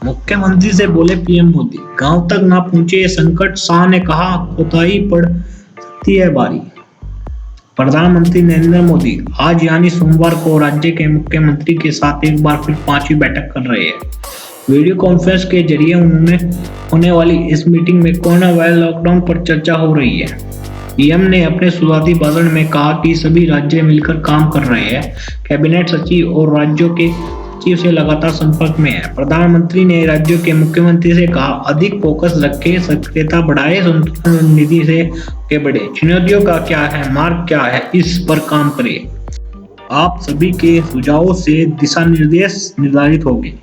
मुख्यमंत्री से बोले पीएम मोदी, गांव तक ना पहुंचे ये संकट, शाह ने कहा कोताही पड़ सकती है बारी। प्रधानमंत्री नरेंद्र मोदी आज यानी सोमवार को राज्य के मुख्यमंत्री के साथ एक बार फिर पांचवी बैठक कर रहे हैं। वीडियो कॉन्फ्रेंस के जरिए उन्होंने होने वाली इस मीटिंग में कोरोना वायरस लॉकडाउन पर चर्चा हो रही है। पीएम ने अपने शुरुआती भाषण में कहा कि सभी राज्य मिलकर काम कर रहे हैं, कैबिनेट सचिव और राज्यों के सचिव से लगातार संपर्क में है। प्रधानमंत्री ने राज्यों के मुख्यमंत्री से कहा, अधिक फोकस रखें, सक्रियता बढ़ाएं, संतुलन रणनीति से आगे बढ़े, चुनौतियों का क्या है, मार्ग क्या है, इस पर काम करें। आप सभी के सुझावों से दिशा निर्देश निर्धारित होंगे।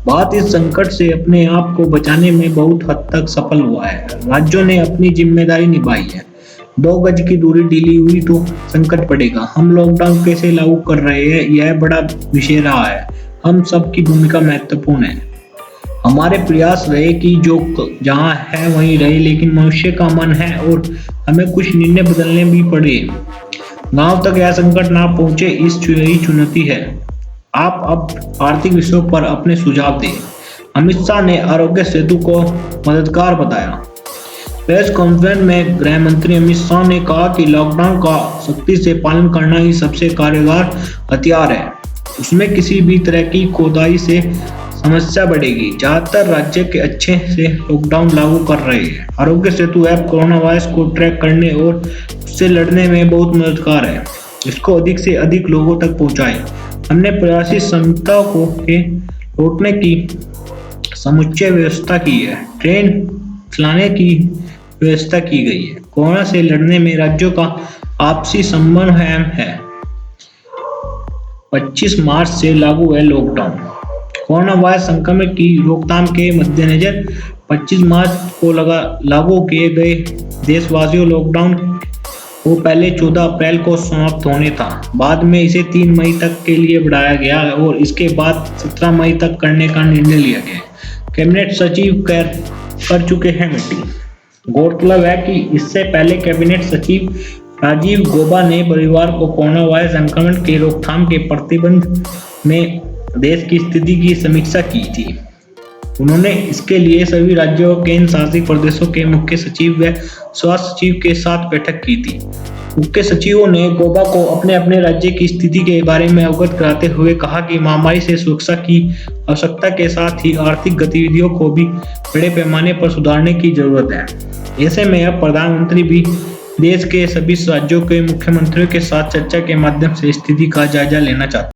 भारत इस संकट से अपने आप को बचाने में बहुत हद तक सफल हुआ है। राज्यों ने अपनी जिम्मेदारी निभाई है। 2 गज की दूरी ढीली हुई तो संकट पड़ेगा। हम लॉकडाउन कैसे लागू कर रहे हैं, यह बड़ा विषय रहा है। हम सबकी भूमिका महत्वपूर्ण है। हमारे प्रयास रहे कि जो जहां है वहीं रहे, लेकिन मनुष्य का मन है और हमें कुछ निर्णय बदलने भी पड़े। गांव तक यह संकट ना पहुंचे, इस चुनौती है। आप अब आर्थिक विषयों पर अपने सुझाव दें। अमित शाह ने आरोग्य सेतु को मददगार बताया। प्रेस कॉन्फ्रेंस में गृह मंत्री अमित शाह ने कहा कि लॉकडाउन का सख्ती से पालन करना ही सबसे कारगर हथियार है। उसमें किसी भी तरह की कोताही से समस्या बढ़ेगी। ज्यादातर राज्य के अच्छे से लॉकडाउन लागू कर रहे हैं। Aarogya Setu app corona virus को ट्रैक करने और उससे लड़ने में बहुत मददगार है। इसको अधिक से अधिक लोगों तक पहुंचाएं। हमने प्रवासी श्रमिकों को लौटने की समुच्चय व्यवस्था की है। ट्रेन चलाने की व्यवस्था की गई है। कोरोना से लड़ने में राज्यों का आपसी संबंध अहम है। 25 मार्च से लागू है लॉकडाउन। कोरोना वायरस संक्रमण की रोकथाम के मद्देनजर 25 मार्च को लागू किए गए देशवासियों लॉकडाउन को पहले 14 अप्रैल को समाप्त होने था। बाद में इसे 3 मई तक के लिए बढ़ाया गया और इसके बाद 17 मई तक करने का निर्णय लिया गया। कैबिनेट सचिव कर चुके हैं मीटिंग। गौरतलब है कि इससे पहले कैबिनेट सचिव राजीव गौबा ने रविवार को कोरोना वायरस संक्रमण के रोकथाम के प्रतिबंध में देश की स्थिति की समीक्षा की थी। उन्होंने इसके लिए सभी राज्यों और केंद्र शासित प्रदेशों के मुख्य सचिव व स्वास्थ्य सचिव के साथ बैठक की थी। मुख्य सचिवों ने गौबा को अपने अपने राज्य की स्थिति के बारे में अवगत कराते हुए कहा कि महामारी से सुरक्षा की आवश्यकता के साथ ही आर्थिक गतिविधियों को भी बड़े पैमाने पर सुधारने की जरूरत है। ऐसे में अब प्रधानमंत्री भी देश के सभी राज्यों के मुख्यमंत्रियों के साथ चर्चा के माध्यम से स्थिति का जायजा लेना चाहते हैं।